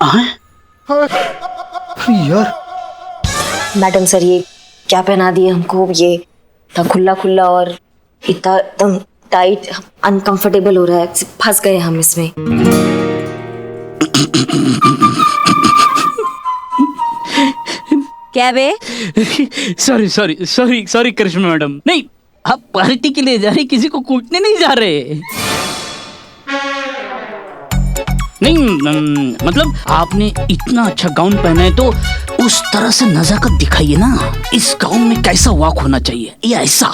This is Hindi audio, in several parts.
यार मैडम सर, ये क्या पहना दिए हमको? ये इतना खुला खुला और इतना एकदम टाइट, अनकंफर्टेबल हो रहा है, फंस गए हम इसमें। क्या बे? सॉरी सॉरी सॉरी सॉरी करिश्मा मैडम, नहीं आप पार्टी के लिए जा रहे, किसी को कूटने नहीं जा रहे। नहीं मतलब आपने इतना अच्छा गाउन पहना है तो उस तरह से नजाकत दिखाइए ना। इस गाउन में कैसा वॉक होना चाहिए, ये ऐसा।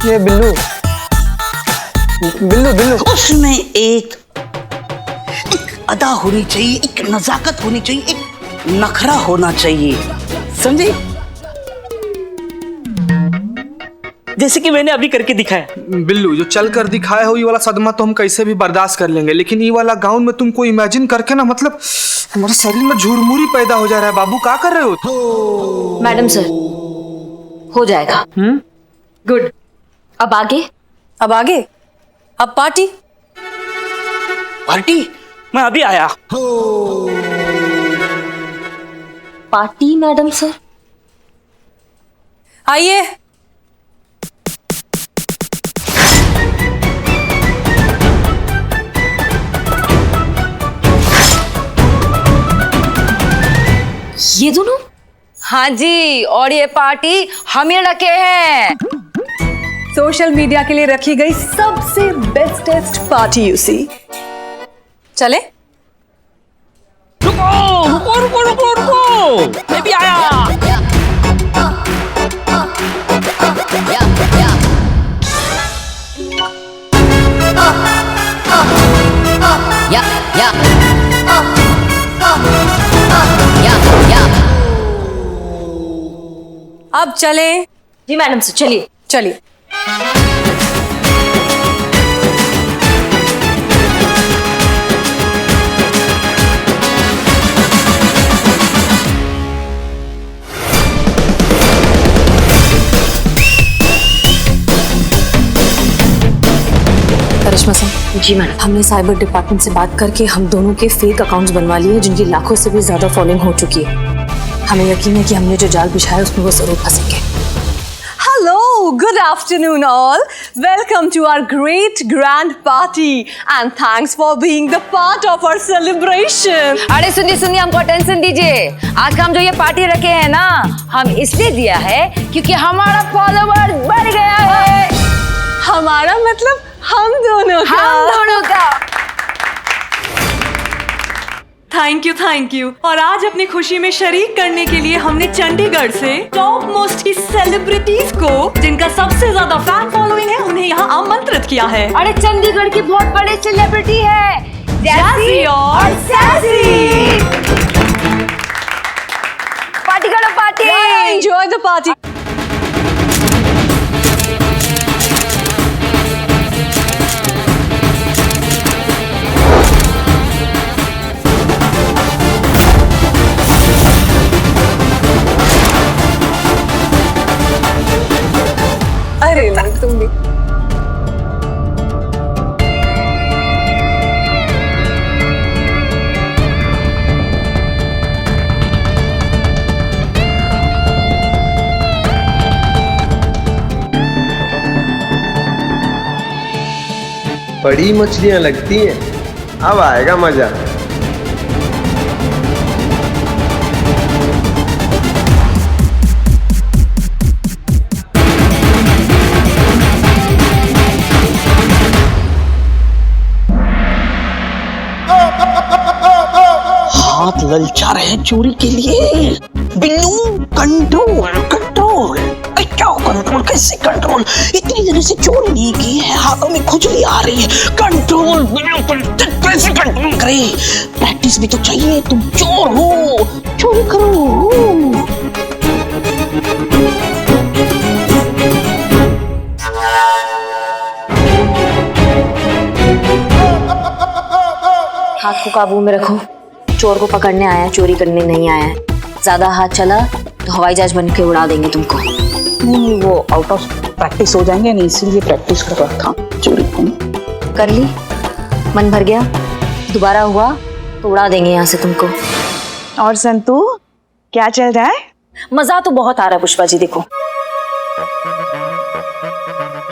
ये बिल्लू बिल्लू बिल्लू उसमें एक अदा होनी चाहिए, एक नजाकत होनी चाहिए, एक नखरा होना चाहिए, समझे? जैसे कि मैंने अभी करके दिखाया। बिल्लू, जो चल कर दिखाया हो ये वाला सदमा तो हम कैसे भी बर्दाश्त कर लेंगे, लेकिन ये वाला गाउन में तुमको इमेजिन करके ना, मतलब हमारे शरीर में झुरमुरी पैदा हो जा रहा है। बाबू क्या कर रहे हो? मैडम सर, हो जाएगा। गुड। अब आगे? अब आगे? अब पार्टी? पार्टी? मैं अभी आया। Party madam sir? आइए। ये दोनों? हाँ जी, और ये पार्टी हम ही रखे हैं। सोशल मीडिया के लिए रखी गई सबसे बेस्टेस्ट पार्टी यू सी। चले? रुको रुको रुको रुको रुको, मैं भी आया। अब चले? जी मैडम सर, चलिए चलिए। करिश्मा सर। जी मैडम। हमने साइबर डिपार्टमेंट से बात करके हम दोनों के फेक अकाउंट्स बनवा लिए, जिनकी लाखों से भी ज्यादा फॉलोइंग हो चुकी है। हमें यकीन है कि हमने जो जाल बिछाया उसमें वो जरूर फंसेंगे। Hello, good afternoon all. Welcome to our great grand party and thanks for being the part of our celebration. अरे सुनिए हमको टेंशन दीजिए। आज का हम जो ये पार्टी रखे हैं ना, हम इसलिए दिया है क्योंकि हमारा फॉलोवर बढ़ गया है। हमारा मतलब हम दोनों का। Thank you. और आज अपनी खुशी में शरीक करने के लिए हमने चंडीगढ़ से टॉप मोस्ट की सेलिब्रिटीज को, जिनका सबसे ज्यादा फैन फॉलोइंग है, उन्हें यहाँ आमंत्रित किया है। अरे चंडीगढ़ के बहुत बड़े सेलिब्रिटी है, जैसी और सैसी। पार्टी करो पार्टी। Enjoy the party. अरे तुम भी। बड़ी मछलियां लगती हैं, अब आएगा मजा। हाथ ललचा रहे हैं चोरी के लिए। Billu control control. क्या कंट्रोल, कैसे कंट्रोल? इतनी देर से चोरी नहीं की है, हाथों में खुजली आ रही है। कंट्रोल कैसे कंट्रोल करे? प्रैक्टिस भी तो चाहिए। तुम चोर हो, चोरी करो। हाथ को काबू में रखो। चोर को पकड़ने आया, चोरी करने नहीं आया। ज्यादा हाथ चला तो हवाई जहाज बन के उड़ा देंगे तुमको। नहीं, वो आउट ऑफ प्रैक्टिस हो जाएंगे, नहीं इसीलिए प्रैक्टिस कर रहा था चोरी को। कर ली? मन भर गया, दोबारा हुआ तो उड़ा देंगे यहाँ से तुमको। और संतू क्या चल रहा है? मजा तो बहुत आ रहा है पुष्पा जी। देखो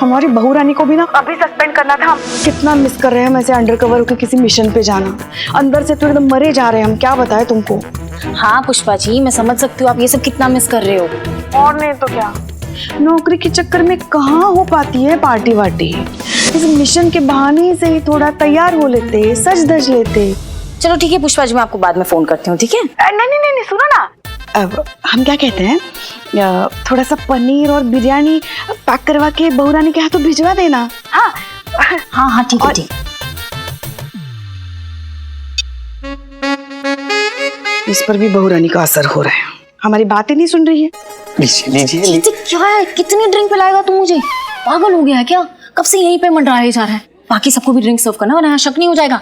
हमारी बहू रानी को भी ना अभी सस्पेंड करना था। कितना मिस कर रहे हैं हम ऐसे अंडरकवर होकर किसी मिशन पे जाना। अंदर से तो एकदम मरे जा रहे हैं हम, क्या बताएं तुमको। हाँ पुष्पा जी, मैं समझ सकती हूँ आप ये सब कितना मिस कर रहे हो। और नहीं तो क्या, नौकरी के चक्कर में कहाँ हो पाती है पार्टी वार्टी। इस मिशन के बहाने से ही थोड़ा तैयार हो लेते, सज धज लेते। चलो ठीक है पुष्पा जी, मैं आपको बाद में फोन करती हूँ, ठीक है? नहीं सुनो ना, अब हम क्या कहते हैं, थोड़ा सा पनीर और बिरयानी पैक करवा के बहू रानी के हाथों भिजवा देना। हाँ हाँ हाँ ठीक है, ठीक। इस पर भी बहू रानी का असर हो रहा है, हमारी बातें नहीं सुन रही है। लीजिए क्या है, कितनी ड्रिंक पिलाएगा तू मुझे? पागल हो गया है क्या? कब से यहीं पे मंडराया जा रहा है। बाकी सबको भी ड्रिंक सर्व करना वरना यहाँ शक नहीं हो जाएगा।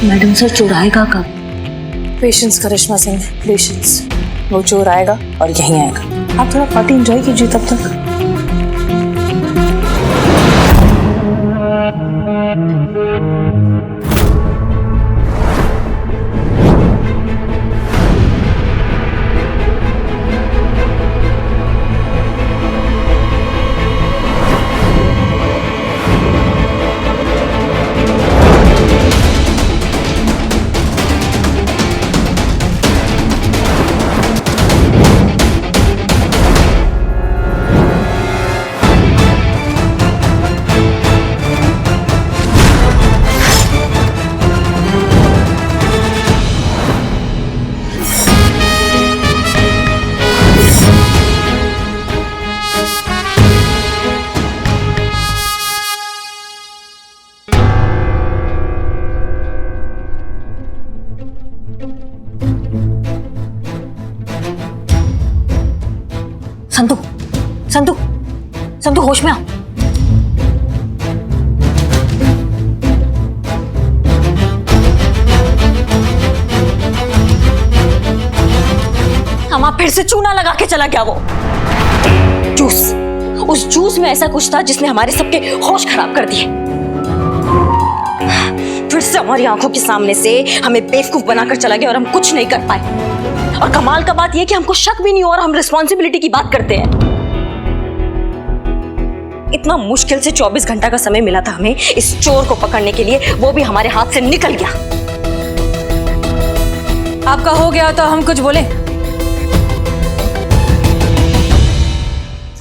मैडम सर चोर आएगा कब? पेशेंस करिश्मा सिंह, पेशेंस। वो चोर आएगा और यहीं आएगा। आप थोड़ा पार्टी एंजॉय कीजिए तब तक। संतू संतू संतू होश में आ। हमारा फिर से चूना लगा के चला गया वो जूस। उस जूस में ऐसा कुछ था जिसने हमारे सबके होश खराब कर दिए। फिर से हमारी आंखों के सामने से हमें बेवकूफ बनाकर चला गया और हम कुछ नहीं कर पाए। और कमाल का बात यह कि हमको शक भी नहीं हुआ और हम रिस्पॉन्सिबिलिटी की बात करते हैं। इतना मुश्किल से 24 घंटा का समय मिला था हमें इस चोर को पकड़ने के लिए, वो भी हमारे हाथ से निकल गया। आपका हो गया तो हम कुछ बोले?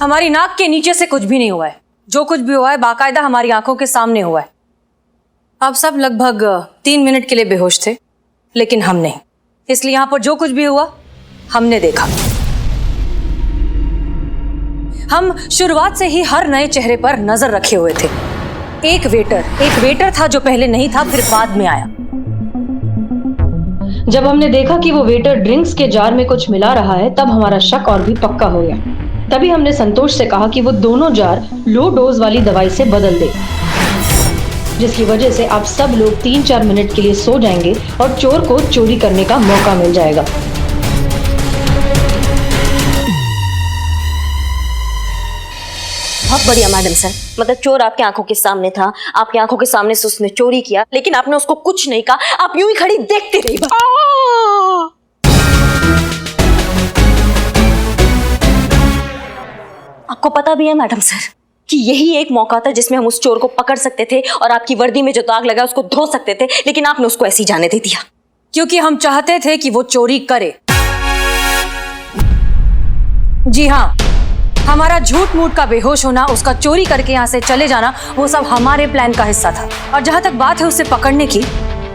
हमारी नाक के नीचे से कुछ भी नहीं हुआ है। जो कुछ भी हुआ है बाकायदा हमारी आंखों के सामने हुआ है। आप सब लगभग 3 मिनट के लिए बेहोश थे, लेकिन हम नहीं। इसलिए यहां पर जो कुछ भी हुआ हमने देखा। हम शुरुआत से ही हर नए चेहरे पर नजर रखे हुए थे। एक वेटर था जो पहले नहीं था, फिर बाद में आया। जब हमने देखा कि वो वेटर ड्रिंक्स के जार में कुछ मिला रहा है, तब हमारा शक और भी पक्का हो गया। तभी हमने संतोष से कहा कि वो दोनों जार लो डोज वाली दवाई से बदल दे, जिसकी वजह से आप सब लोग 3-4 मिनट के लिए सो जाएंगे और चोर को चोरी करने का मौका मिल जाएगा। बहुत बढ़िया मैडम सर, मतलब चोर आपकी आंखों के सामने था, आपकी आंखों के सामने से उसने चोरी किया, लेकिन आपने उसको कुछ नहीं कहा, आप यूं ही खड़ी देखते रही। आपको पता भी है मैडम सर कि यही एक मौका था जिसमें हम उस चोर को पकड़ सकते थे और आपकी वर्दी में जो दाग लगा उसको धो सकते थे, लेकिन आपने उसको ऐसे ही जाने दे दिया। क्योंकि हम चाहते थे कि वो चोरी करे। जी हाँ, हमारा झूठ मूठ का बेहोश होना, उसका चोरी करके यहाँ से चले जाना, वो सब हमारे प्लान का हिस्सा था। और जहां तक बात है उसे पकड़ने की,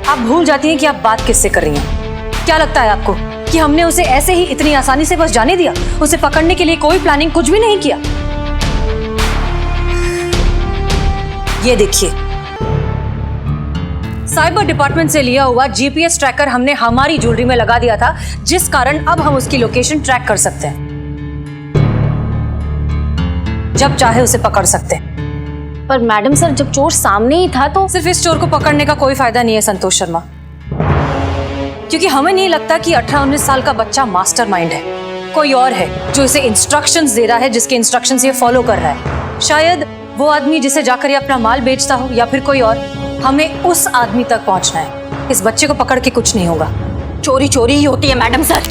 आप भूल जाती हैं कि आप बात किससे कर रही हैं। क्या लगता है आपको कि हमने उसे ऐसे ही इतनी आसानी से बस जाने दिया? उसे पकड़ने के लिए कोई प्लानिंग कुछ भी नहीं किया। ये देखिए, साइबर डिपार्टमेंट से लिया हुआ जीपीएस ट्रैकर हमने हमारी ज्वेलरी में लगा दिया था, जिस कारण अब हम उसकी लोकेशन ट्रैक कर सकते हैं। जब चाहे उसे पकड़ सकते हैं। पर मैडम सर, जब चोर सामने ही था तो सिर्फ इस चोर को पकड़ने का कोई फायदा नहीं है संतोष शर्मा, क्योंकि हमें नहीं लगता कि 18-19 साल का बच्चा मास्टरमाइंड है। कोई और है जो इसे इंस्ट्रक्शंस दे रहा है, जिसके इंस्ट्रक्शंस ये फॉलो कर रहा है। शायद वो आदमी जिसे जाकर ये अपना माल बेचता हो, या फिर कोई और। हमें उस आदमी तक पहुंचना है। इस बच्चे को पकड़ के कुछ नहीं होगा। चोरी चोरी ही होती है मैडम सर।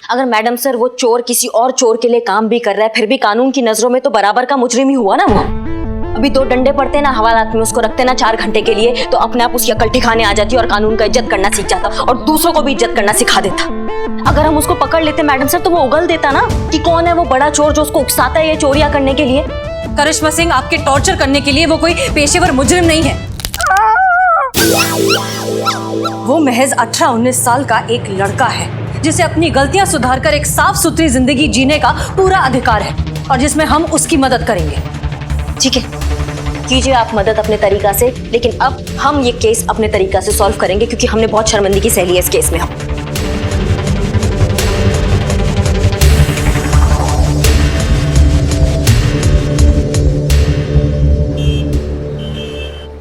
अगर मैडम सर वो चोर किसी और चोर के लिए काम भी कर रहा है, फिर भी कानून की नजरों में तो बराबर का मुजरिम ही हुआ ना वो। अभी 2 डंडे पड़ते ना हवालात में, उसको रखते ना 4 घंटे के लिए, तो अपने आप उसकी अकल ठिकाने आ जाती और कानून का इज्जत करना सीख जाता और दूसरों को भी इज्जत करना सिखा देता। अगर हम उसको पकड़ लेते मैडम सर, तो वो उगल देता ना कि कौन है वो बड़ा चोर जो उसको उकसाता है ये चोरियां करने के लिए। करिश्मा सिंह, आपके टॉर्चर करने के लिए वो कोई पेशेवर मुजरिम नहीं है। वो महज 18-19 साल का एक लड़का है जिसे अपनी गलतियां सुधारकर एक साफ सुथरी जिंदगी जीने का पूरा अधिकार है, और जिसमें हम उसकी मदद करेंगे। ठीक है, कीजिए आप मदद अपने तरीका से, लेकिन अब हम ये केस अपने तरीका से सॉल्व करेंगे, क्योंकि हमने बहुत शर्मिंदगी सही है इस केस में। हम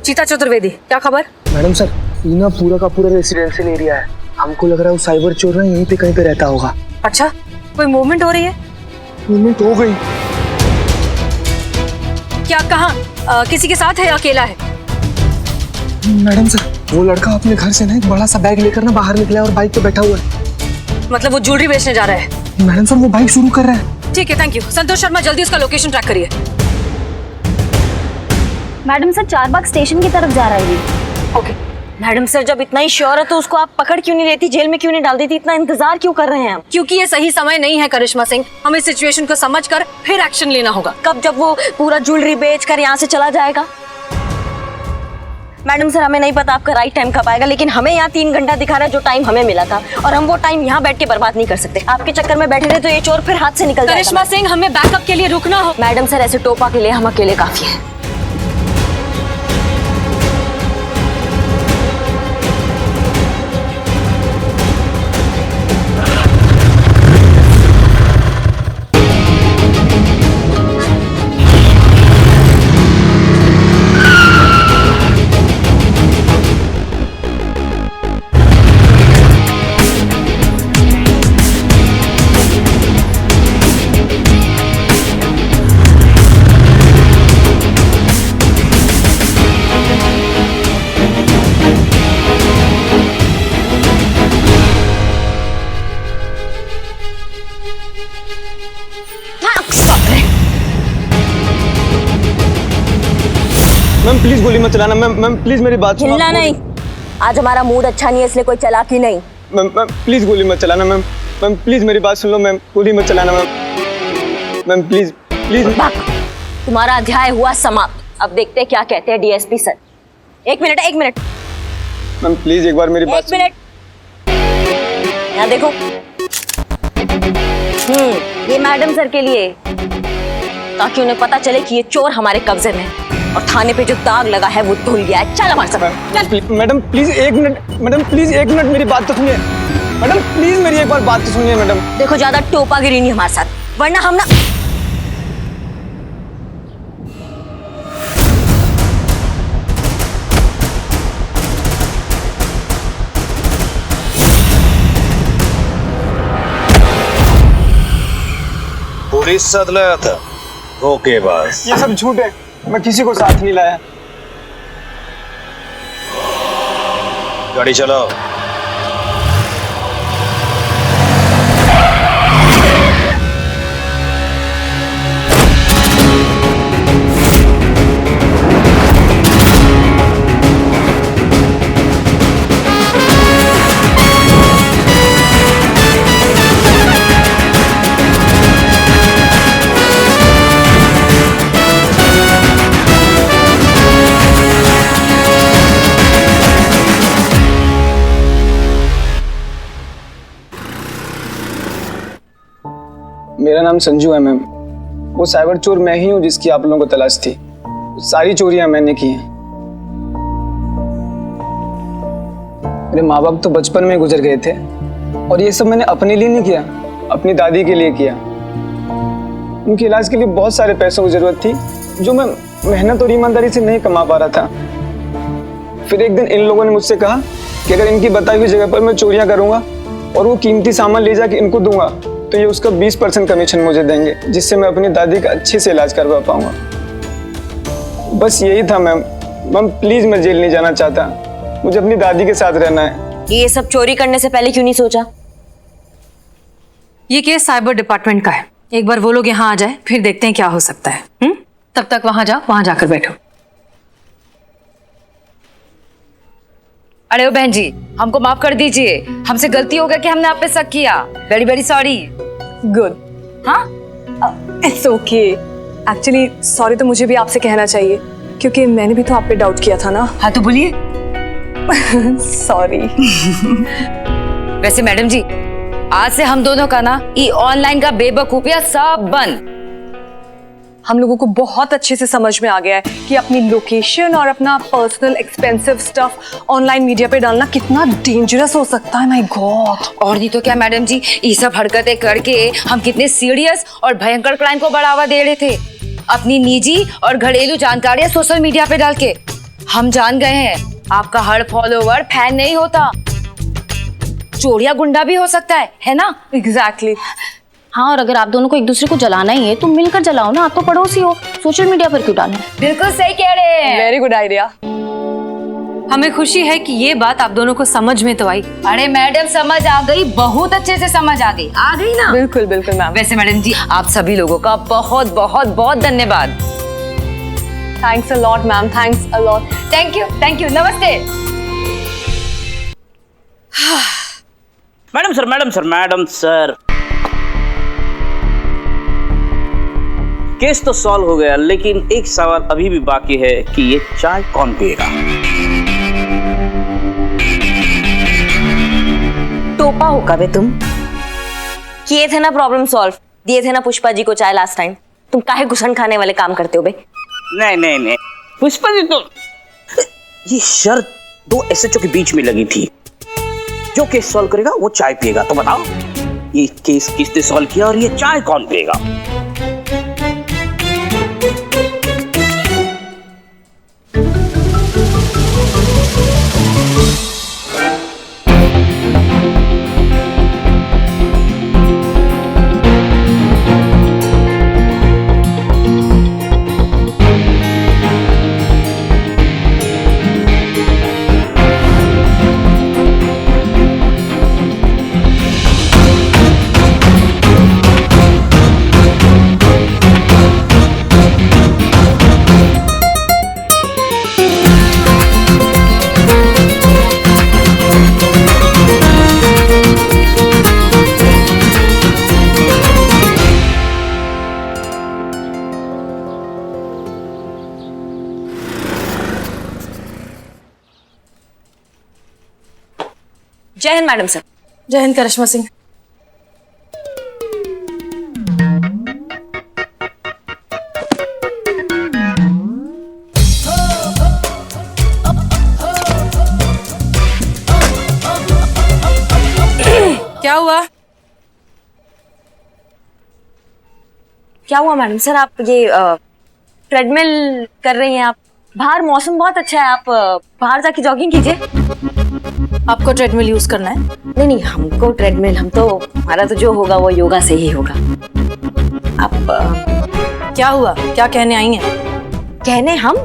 चीता चतुर्वेदी, क्या खबर? मैडम सर, ये ना पूरा का पूरा रेसिडेंशियल एरिया है। हमको लग रहा है वो साइबर चोर ना यहीं पे कहीं पे रहता होगा। अच्छा, कोई मूवमेंट हो रही है? मूवमेंट हो गई। क्या कहाँ? किसी के साथ है या अकेला है? मैडम सर, वो लड़का अपने घर से ना एक बड़ा सा बैग लेकर ना बाहर निकला है और बाइक पे बैठा हुआ है। मतलब वो ज्वेलरी बेचने जा रहा है? मैडम सर, वो बाइक शुरू कर रहा है। ठीक है, थैंक यू। संतोष शर्मा, जल्दी उसका लोकेशन ट्रैक करिए। मैडम सर, चारबाग स्टेशन की तरफ जा रहा है ये। ओके। मैडम सर, जब इतना ही श्योर है तो उसको आप पकड़ क्यों नहीं लेती, जेल में क्यों नहीं डाल देती? इतना इंतजार क्यों कर रहे हैं हम? क्योंकि ये सही समय नहीं है करिश्मा सिंह। हमें सिचुएशन को समझकर फिर एक्शन लेना होगा। कब? जब वो पूरा ज्वेलरी बेच कर यहाँ से चला जाएगा। मैडम सर, हमें नहीं पता आपका राइट टाइम कब आएगा, लेकिन हमें यहाँ 3 घंटा दिखा रहा है जो टाइम हमें मिला था, और हम वो टाइम यहाँ बैठ के बर्बाद नहीं कर सकते। आपके चक्कर में बैठे रहे तो ये चोर फिर हाथ से निकल जाएगा। करिश्मा सिंह, हमें बैकअप के लिए रुकना हो। मैडम सर, ऐसे टोपा के लिए हम अकेले काफी है। मैम प्लीज गोली मत चलाना। मैम प्लीज मेरी बात सुनो। हिलना नहीं, आज हमारा मूड अच्छा नहीं है, इसलिए कोई चालाकी नहीं। मैम प्लीज गोली मत चलाना। मैम प्लीज मेरी बात सुन लो। मैम गोली मत चलाना। Ma'am please please. तुम्हारा अध्याय हुआ समाप्त। अब देखते हैं क्या कहते हैं डीएसपी सर। एक मिनट। मैम प्लीज एक बार मेरी बात। 1 मिनट, यहाँ देखो। ये मैडम सर के लिए, ताकि उन्हें पता चले कि ये चोर हमारे कब्जे में है, और थाने पे जो दाग लगा है वो धुल गया है। चल हमारे साथ। Madam please 1 minute. Madam please 1 minute मेरी बात तो सुनिए। मैडम प्लीज मेरी एक बार बात तो सुनिए। मैडम देखो, ज्यादा टोपागिरी नहीं हमारे साथ, वरना हम ना। पुलिस साथ लाया था धोखेबाज। ये सब झूठ है, मैं किसी को साथ नहीं लाया। गाड़ी चलाओ। मेरा नाम संजू है मैम। वो साइबर चोर मैं ही हूँ जिसकी आप लोगों को तलाश थी। सारी चोरियां मैंने की हैं। मेरे माँ बाप तो बचपन में गुजर गए थे, और ये सब मैंने अपने लिए नहीं किया, अपनी दादी के लिए किया। उनके इलाज के लिए बहुत सारे पैसों की जरूरत थी, जो मैं मेहनत और ईमानदारी से नहीं कमा पा रहा था। फिर एक दिन इन लोगों ने मुझसे कहा कि अगर इनकी बताई हुई जगह पर मैं चोरियां करूंगा और वो कीमती सामान ले जाके इनको दूंगा तो ये उसका 20% कमीशन मुझे देंगे, जिससे मैं अपनी दादी का अच्छे से इलाज करवा पाऊंगा। बस यही था मैम। मैम प्लीज मैं जेल नहीं जाना चाहता, मुझे अपनी दादी के साथ रहना है। ये सब चोरी करने से पहले क्यों नहीं सोचा? ये केस साइबर डिपार्टमेंट का है, एक बार वो लोग यहाँ आ जाए फिर देखते हैं क्या हो सकता है। तब तक वहां जाओ, वहां जाकर बैठो। अरे ओ बहन जी, हमको माफ कर दीजिए, हमसे गलती हो गया कि हमने आप पे शक किया। Very very sorry. गुड। हाँ इट्स ओके। एक्चुअली सॉरी तो मुझे भी आपसे कहना चाहिए, क्योंकि मैंने भी तो आप पे डाउट किया था ना। हाँ तो बोलिए। सॉरी। वैसे मैडम जी, आज से हम दोनों का ना ये ऑनलाइन का बेवकूफिया सब बंद। हम लोगों को बहुत अच्छे से समझ में आ गया है कि अपनी लोकेशन और अपना personal expensive stuff online media पे डालना कितना डेंजरस हो सकता है। My God. और नहीं तो क्या मैडम जी, ये सब हरकतें करके हम कितने सीरियस और भयंकर क्राइम को बढ़ावा दे रहे थे, अपनी निजी और घरेलू जानकारियां सोशल मीडिया पे डाल के। हम जान गए हैं आपका हर फॉलोवर फैन नहीं होता, चोरिया गुंडा भी हो सकता है ना? एग्जैक्टली। हाँ, और अगर आप दोनों को एक दूसरे को जलाना ही है तो मिलकर जलाओ ना, आप तो पड़ोसी हो, सोशल मीडिया पर क्यों डालना? बिल्कुल सही कह रहे हैं। Very good idea. हमें खुशी है कि ये बात आप दोनों को समझ में तो आई। अरे मैडम समझ आ गई, बहुत अच्छे से समझ आ गई ना? बिल्कुल बिल्कुल मैम। वैसे मैडम जी, आप सभी लोगों का बहुत बहुत बहुत धन्यवाद। Thanks a lot ma'am, thanks a lot. Thank you, नमस्ते। मैडम सर केस तो सॉल्व हो गया, लेकिन एक सवाल अभी भी बाकी है कि ये चाय कौन पिएगा? टोपा हो कबे तुम? किए थे ना प्रॉब्लम सॉल्व, दिए थे ना पुष्पा जी को चाय लास्ट टाइम, तुम काहे घुसन खाने वाले काम करते हो बे? नहीं, पुष्पा जी तो ये शर्त 2 SHO के बीच में लगी थी, जो केस सॉल्व करेगा वो चाय पिएगा। तो बताओ ये केस किसने सॉल्व किया और ये चाय कौन पिएगा? जय हिंद मैडम सर। जय हिंद करिश्मा सिंह। क्या हुआ? क्या हुआ मैडम सर? आप ये ट्रेडमिल कर रही हैं? आप बाहर मौसम बहुत अच्छा है, आप बाहर जाके जॉगिंग कीजिए। आपको ट्रेडमिल यूज करना है? नहीं, हमको ट्रेडमिल, हम तो हमारा तो जो होगा वो योगा से ही होगा। आप क्या हुआ? क्या कहने आई हैं? कहने हम?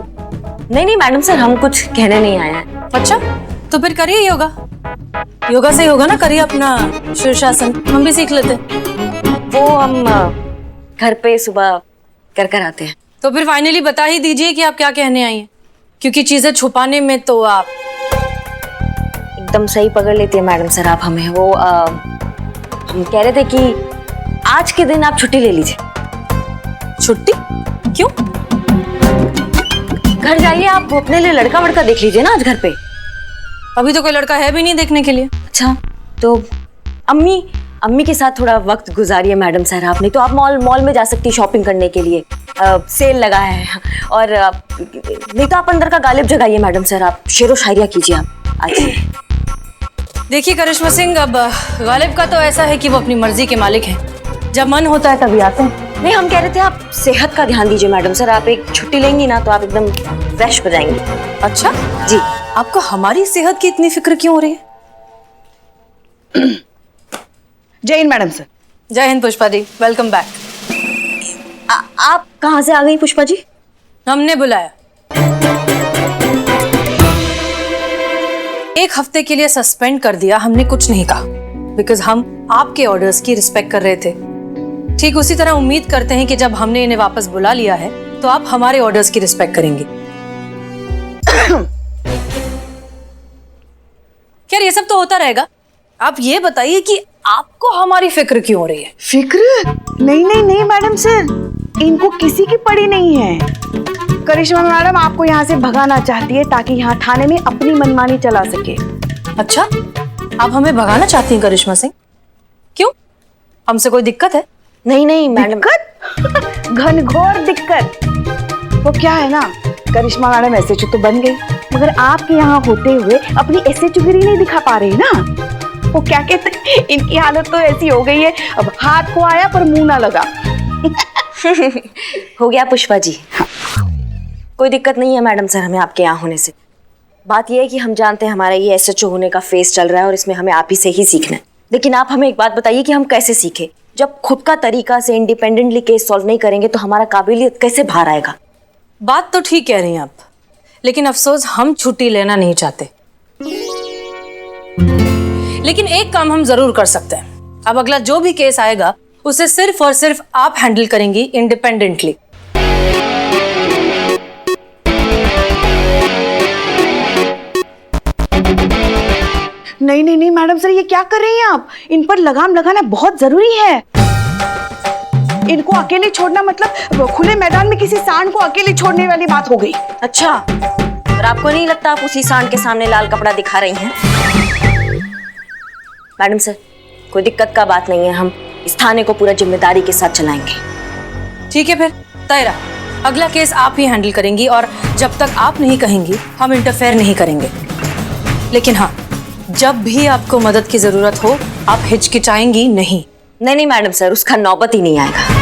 नहीं मैडम सर, हम कुछ कहने नहीं आए हैं। अच्छा, तो फिर करिए योगा। योगा से ही होगा ना, करिए अपना शीर्षासन, हम भी सीख लेते। वो हम घर पे सुबह कर आते हैं। तो फिर फाइनली बता ही दीजिए कि आप क्या कहने आई हैं, क्योंकि चीजें छुपाने में तो आप एकदम सही पकड़ लेती है मैडम सर आप हमें। वो हम कह रहे थे कि आज के दिन आप छुट्टी ले लीजिए। छुट्टी? क्यों? घर जाइए, आप अपने लिए लड़का वड़का देख लीजिए ना आज घर पे। अभी तो कोई लड़का है भी नहीं देखने के लिए। अच्छा, तो अम्मी के साथ थोड़ा वक्त गुजारिए मैडम सर आप। नहीं तो आप मॉल में जा सकती शॉपिंग करने के लिए, सेल लगा है। और नहीं तो आप अंदर का गालिब जगाइए मैडम सर, आप शेरो शायरिया कीजिए आप आज। देखिए करिश्मा सिंह, अब गालिब का तो ऐसा है कि वो अपनी मर्जी के मालिक हैं, जब मन होता है तभी आते हैं। नहीं, हम कह रहे थे आप सेहत का ध्यान दीजिए मैडम सर, आप एक छुट्टी लेंगी ना तो आप एकदम फ्रेश हो जाएंगी। अच्छा जी। आपको हमारी सेहत की इतनी फिक्र क्यों हो रही है? जय हिंद मैडम सर। जय हिंद पुष्पा जी, वेलकम बैक। आप कहाँ से आ गई पुष्पा जी? हमने बुलाया। एक हफ्ते के लिए सस्पेंड कर दिया, हमने कुछ नहीं कहा, बिकॉज हम आपके ऑर्डर्स की रिस्पेक्ट कर रहे थे। ठीक उसी तरह उम्मीद करते हैं कि जब हमने इन्हें वापस बुला लिया है तो आप हमारे ऑर्डर्स की रिस्पेक्ट करेंगे। खैर ये सब तो होता रहेगा, आप ये बताइए कि आपको हमारी फिक्र क्यों हो रही है? फिक्र? नहीं नहीं नहीं मैडम सर, इनको किसी की पड़ी नहीं है। करिश्मा मैडम आपको यहाँ से भगाना चाहती है ताकि यहाँ थाने में अपनी मनमानी चला सके। अच्छा, आप हमें भगाना चाहती हैं करिश्मा सिंह? क्यों, हमसे कोई दिक्कत है? नहीं नहीं मैडम। दिक्कत? घनघोर दिक्कत। वो क्या है ना, करिश्मा मैडम एसएचओ तो बन गई, मगर आपके यहाँ होते हुए अपनी एसएचओगिरी नहीं दिखा पा रही ना। वो क्या कहते हैं, इनकी हालत तो ऐसी हो गई है, अब हाथ को आया पर मुंह ना लगा। हो गया पुष्पा जी। हाँ। कोई दिक्कत नहीं है मैडम सर हमें आपके यहाँ होने से। बात यह है कि हम जानते हैं हमारा ये एसएचओ होने का फेस चल रहा है और इसमें हमें आप ही से ही सीखना है, लेकिन आप हमें एक बात बताइए कि हम कैसे सीखें? जब खुद का तरीका से इंडिपेंडेंटली केस सॉल्व नहीं करेंगे तो हमारा काबिलियत कैसे बाहर आएगा? बात तो ठीक कह रही हैं आप, लेकिन अफसोस हम छुट्टी लेना नहीं चाहते। लेकिन एक काम हम जरूर कर सकते हैं, अब अगला जो भी केस आएगा उसे सिर्फ और सिर्फ आप हैंडल करेंगी इंडिपेंडेंटली। नहीं नहीं नहीं मैडम सर, ये क्या कर रही हैं आप? इन पर लगाम लगाना बहुत जरूरी है। इनको अकेले छोड़ना मतलब खुले मैदान में किसी सांड को अकेले छोड़ने वाली बात हो गई। अच्छा, और आपको नहीं लगता आप उसी सांड के सामने लाल कपड़ा दिखा रही हैं? मैडम सर कोई दिक्कत का बात नहीं है, हम इस थाने को पूरा जिम्मेदारी के साथ चलाएंगे। ठीक है, फिर तय रहा, अगला केस आप ही हैंडल करेंगी और जब तक आप नहीं कहेंगी हम इंटरफेयर नहीं करेंगे। लेकिन हाँ, जब भी आपको मदद की जरूरत हो आप हिचकिचाएंगी नहीं। नहीं नहीं मैडम सर, उसका नौबत ही नहीं आएगा।